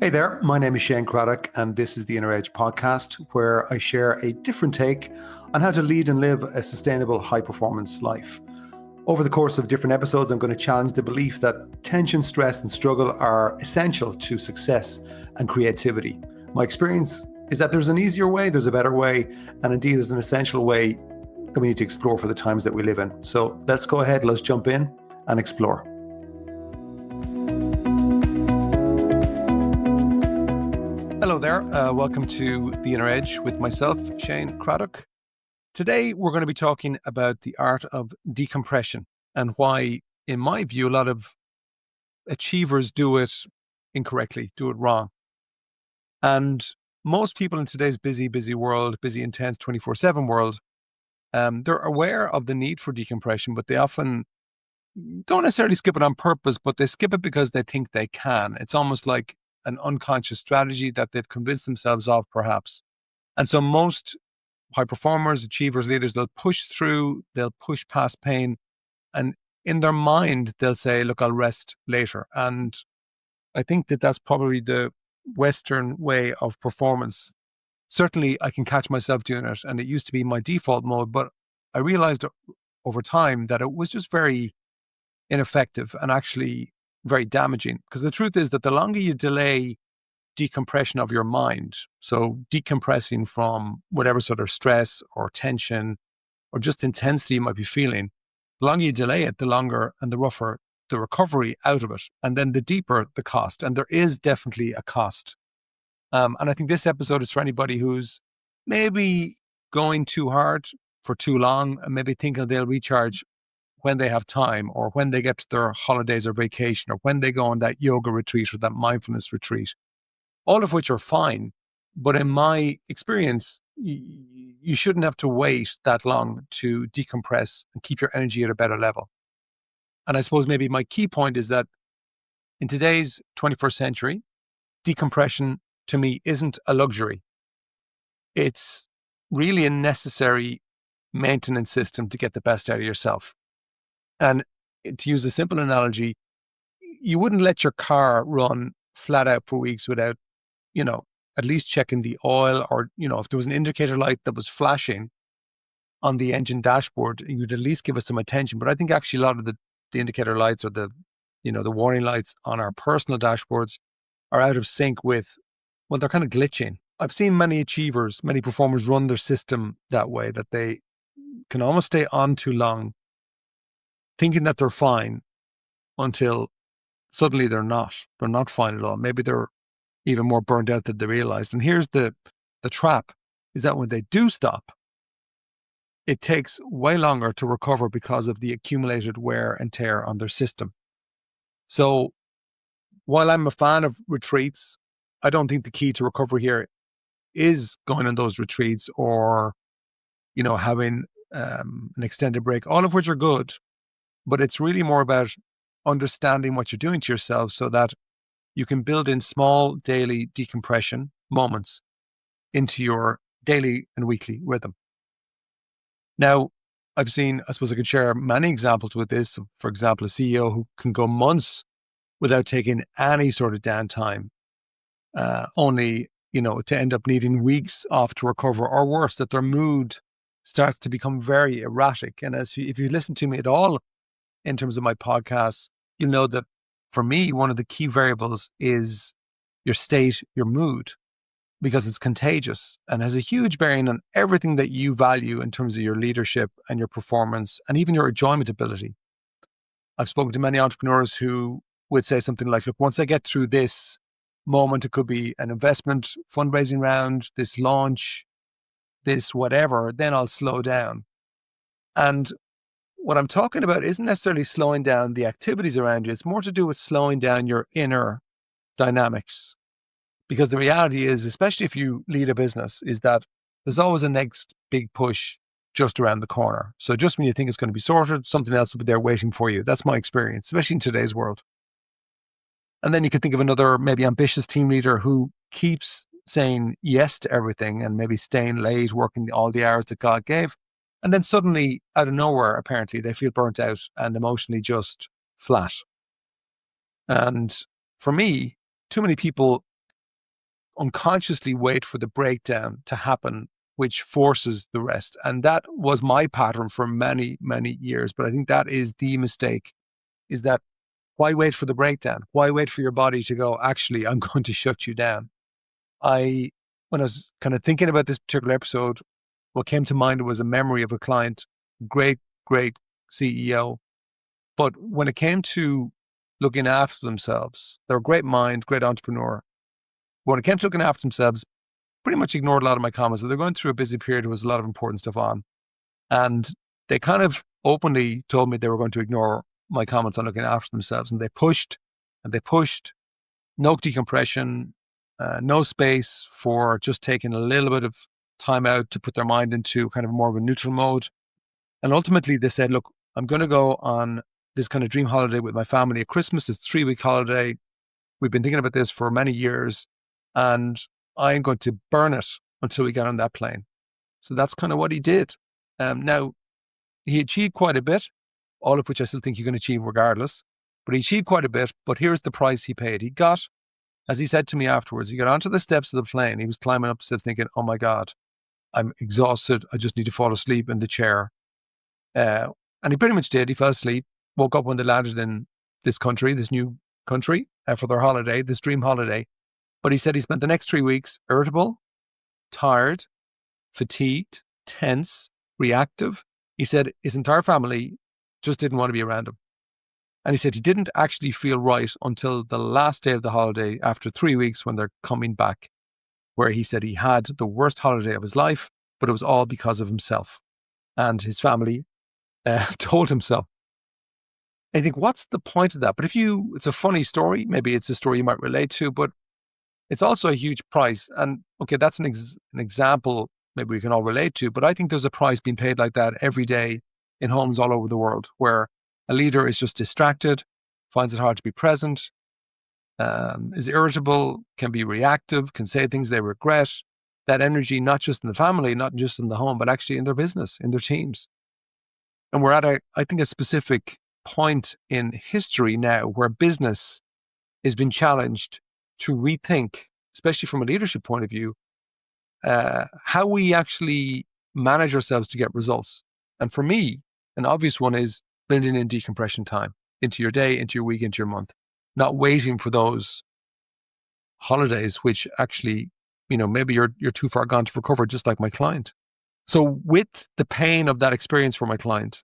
Hey there, my name is Shane Craddock, and this is the Inner Edge podcast, where I share a different take on how to lead and live a sustainable high-performance life. Over the course of different episodes, I'm going to challenge the belief that tension, stress, and struggle are essential to success and creativity. My experience is that there's an easier way, there's a better way, and indeed there's an essential way that we need to explore for the times that we live in. So let's go ahead, let's jump in and explore. Hello there, welcome to The Inner Edge with myself, Shane Craddock. Today we're going to be talking about the art of decompression and why, in my view, a lot of achievers do it incorrectly, do it wrong. And most people in today's busy world, busy, intense, 24/7 world, they're aware of the need for decompression, but they often don't necessarily skip it on purpose, but they skip it because they think they can. It's almost like an unconscious strategy that they've convinced themselves of, perhaps. And so most high performers, achievers, leaders, they'll push through, they'll push past pain, and in their mind, they'll say, look, I'll rest later. And I think that that's probably the Western way of performance. Certainly, I can catch myself doing it, and it used to be my default mode, but I realized over time that it was just very ineffective and actually very damaging, because the truth is that the longer you delay decompression of your mind, so decompressing from whatever sort of stress or tension or just intensity you might be feeling, the longer you delay it, the longer and the rougher the recovery out of it, and then the deeper the cost. And there is definitely a cost. And I think this episode is for anybody who's maybe going too hard for too long and maybe thinking they'll recharge when they have time, or when they get to their holidays or vacation, or when they go on that yoga retreat or that mindfulness retreat, all of which are fine. But in my experience, you shouldn't have to wait that long to decompress and keep your energy at a better level. And I suppose maybe my key point is that in today's 21st century, decompression to me isn't a luxury. It's really a necessary maintenance system to get the best out of yourself. And to use a simple analogy, you wouldn't let your car run flat out for weeks without, at least checking the oil, or, if there was an indicator light that was flashing on the engine dashboard, you'd at least give it some attention. But I think actually a lot of the indicator lights, or the warning lights on our personal dashboards are out of sync with, well, they're kind of glitching. I've seen many achievers, many performers run their system that way, that they can almost stay on too long, thinking that they're fine, until suddenly they're not. They're not fine at all. Maybe they're even more burned out than they realized. And here's the trap, is that when they do stop, it takes way longer to recover because of the accumulated wear and tear on their system. So while I'm a fan of retreats, I don't think the key to recovery here is going on those retreats or, having an extended break, all of which are good. But it's really more about understanding what you're doing to yourself so that you can build in small daily decompression moments into your daily and weekly rhythm. Now, I suppose I could share many examples with this. For example, a CEO who can go months without taking any sort of downtime, only, to end up needing weeks off to recover, or worse, that their mood starts to become very erratic. And if you listen to me at all in terms of my podcasts, you'll know that for me, one of the key variables is your state, your mood, because it's contagious and has a huge bearing on everything that you value in terms of your leadership and your performance and even your enjoyment ability. I've spoken to many entrepreneurs who would say something like, look, once I get through this moment, it could be an investment, fundraising round, this launch, this whatever, then I'll slow down. And what I'm talking about isn't necessarily slowing down the activities around you. It's more to do with slowing down your inner dynamics. Because the reality is, especially if you lead a business, is that there's always a next big push just around the corner. So just when you think it's going to be sorted, something else will be there waiting for you. That's my experience, especially in today's world. And then you could think of another maybe ambitious team leader who keeps saying yes to everything and maybe staying late, working all the hours that God gave. And then suddenly, out of nowhere, apparently, they feel burnt out and emotionally just flat. And for me, too many people unconsciously wait for the breakdown to happen, which forces the rest. And that was my pattern for many, many years. But I think that is the mistake, is that why wait for the breakdown? Why wait for your body to go, actually, I'm going to shut you down? When I was kind of thinking about this particular episode, what came to mind was a memory of a client, great, great CEO. But when it came to looking after themselves, they're a great mind, great entrepreneur. When it came to looking after themselves, pretty much ignored a lot of my comments. So they're going through a busy period. There was a lot of important stuff on. And they kind of openly told me they were going to ignore my comments on looking after themselves. And they pushed, no decompression, no space for just taking a little bit of time out to put their mind into kind of more of a neutral mode. And ultimately they said, look, I'm going to go on this kind of dream holiday with my family at Christmas. It's a 3-week holiday. We've been thinking about this for many years, and I'm going to burn it until we get on that plane. So that's kind of what he did. Now, he achieved quite a bit, all of which I still think you can achieve regardless, but he achieved quite a bit. But here's the price he paid. He got, as he said to me afterwards, he got onto the steps of the plane. He was climbing up the steps thinking, oh my God, I'm exhausted. I just need to fall asleep in the chair. And he pretty much did. He fell asleep, woke up when they landed in this country, this new country, for their holiday, this dream holiday. But he said he spent the next 3 weeks irritable, tired, fatigued, tense, reactive. He said his entire family just didn't want to be around him. And he said he didn't actually feel right until the last day of the holiday, after 3 weeks, when they're coming back, where he said he had the worst holiday of his life, but it was all because of himself. And his family told him so. I think, what's the point of that? But it's a funny story. Maybe it's a story you might relate to, but it's also a huge price. And okay, that's an example maybe we can all relate to, but I think there's a price being paid like that every day in homes all over the world, where a leader is just distracted, finds it hard to be present, is irritable, can be reactive, can say things they regret. That energy, not just in the family, not just in the home, but actually in their business, in their teams. And we're at I think a specific point in history now where business is being challenged to rethink, especially from a leadership point of view, how we actually manage ourselves to get results. And for me, an obvious one is building in decompression time into your day, into your week, into your month, not waiting for those holidays, which actually, maybe you're too far gone to recover, just like my client. So with the pain of that experience for my client,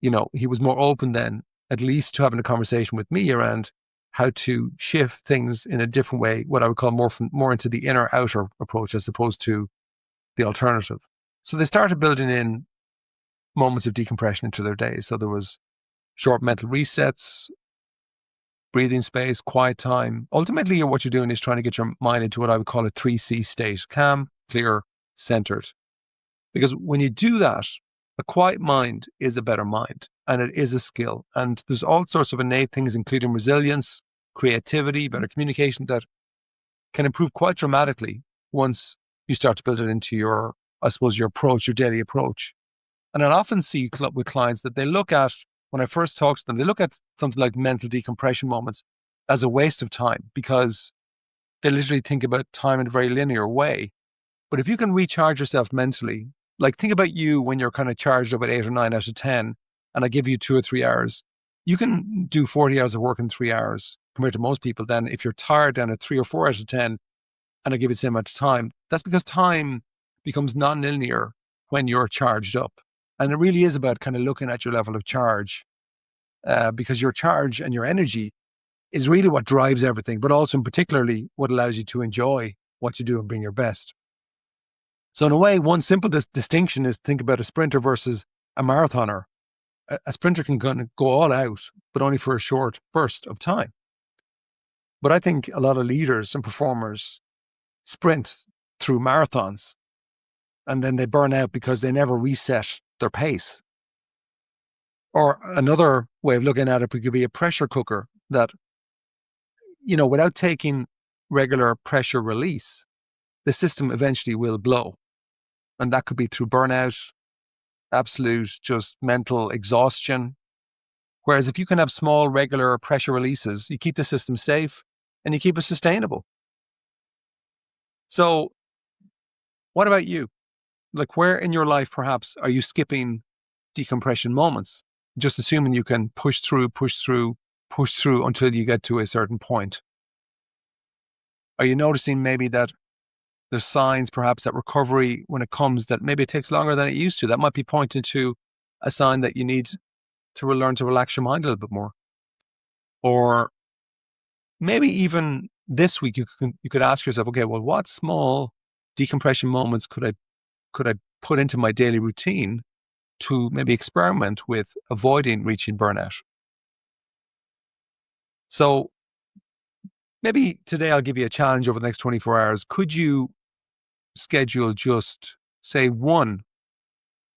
he was more open then, at least, to having a conversation with me around how to shift things in a different way, what I would call more into the inner-outer approach as opposed to the alternative. So they started building in moments of decompression into their days. So there was short mental resets, breathing space, quiet time. Ultimately, what you're doing is trying to get your mind into what I would call a 3C state: calm, clear, centered. Because when you do that, a quiet mind is a better mind, and it is a skill. And there's all sorts of innate things, including resilience, creativity, better communication, that can improve quite dramatically once you start to build it into your approach, your daily approach. And I'll often see with clients that they look at, when I first talk to them, they look at something like mental decompression moments as a waste of time, because they literally think about time in a very linear way. But if you can recharge yourself mentally, like think about you when you're kind of charged up at 8 or 9 out of 10, and I give you 2 or 3 hours, you can do 40 hours of work in 3 hours compared to most people. Then if you're tired down at 3 or 4 out of 10, and I give you the same amount of time, that's because time becomes non-linear when you're charged up. And it really is about kind of looking at your level of charge, because your charge and your energy is really what drives everything, but also in particularly what allows you to enjoy what you do and bring your best. So in a way, one simple distinction is think about a sprinter versus a marathoner. A sprinter can go all out, but only for a short burst of time. But I think a lot of leaders and performers sprint through marathons, and then they burn out because they never reset their pace. Or another way of looking at it could be a pressure cooker that, without taking regular pressure release, the system eventually will blow. And that could be through burnout, absolute just mental exhaustion. Whereas if you can have small, regular pressure releases, you keep the system safe and you keep it sustainable. So what about you? Like, where in your life, perhaps, are you skipping decompression moments? Just assuming you can push through until you get to a certain point. Are you noticing maybe that there's signs perhaps that recovery, when it comes, that maybe it takes longer than it used to? That might be pointing to a sign that you need to learn to relax your mind a little bit more. Or maybe even this week, you could ask yourself, okay, well, what small decompression moments could I put into my daily routine to maybe experiment with avoiding reaching burnout? So maybe today I'll give you a challenge over the next 24 hours. Could you schedule just, say, one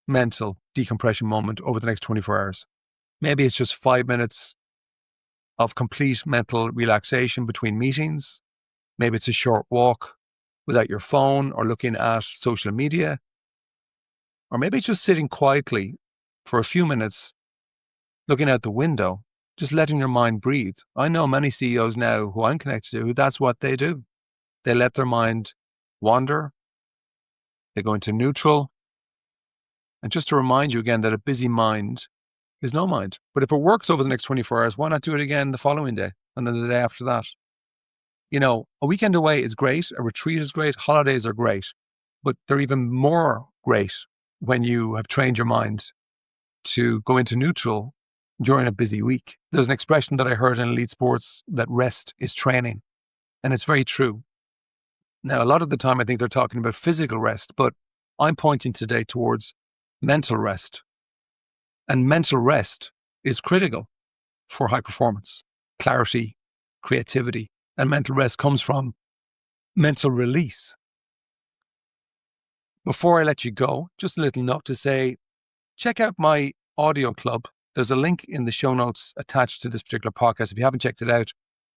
mental decompression moment over the next 24 hours? Maybe it's just 5 minutes of complete mental relaxation between meetings. Maybe it's a short walk without your phone or looking at social media. Or maybe it's just sitting quietly for a few minutes, looking out the window, just letting your mind breathe. I know many CEOs now who I'm connected to, who that's what they do. They let their mind wander. They go into neutral. And just to remind you again that a busy mind is no mind. But if it works over the next 24 hours, why not do it again the following day and then the day after that? You know, a weekend away is great. A retreat is great. Holidays are great. But they're even more great when you have trained your mind to go into neutral during a busy week. There's an expression that I heard in elite sports that rest is training. And it's very true. Now, a lot of the time, I think they're talking about physical rest, but I'm pointing today towards mental rest. And mental rest is critical for high performance, clarity, creativity. And mental rest comes from mental release. Before I let you go, just a little note to say, check out my audio club. There's a link in the show notes attached to this particular podcast. If you haven't checked it out,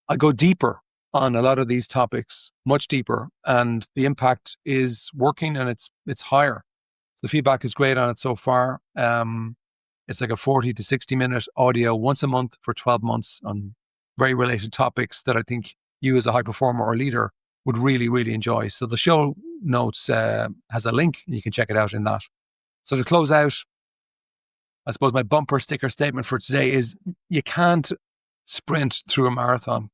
I go deeper on a lot of these topics, much deeper, and the impact is working and it's higher. So the feedback is great on it so far. It's like a 40 to 60 minute audio once a month for 12 months on very related topics that I think you as a high performer or leader would really, really enjoy. So the show notes has a link and you can check it out in that. So to close out, I suppose my bumper sticker statement for today is you can't sprint through a marathon,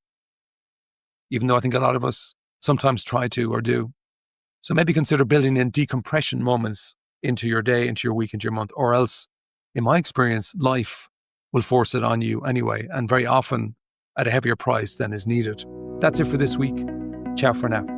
even though I think a lot of us sometimes try to or do. So maybe consider building in decompression moments into your day, into your week, into your month, or else, in my experience, life will force it on you anyway, and very often at a heavier price than is needed. That's it for this week. Ciao for now.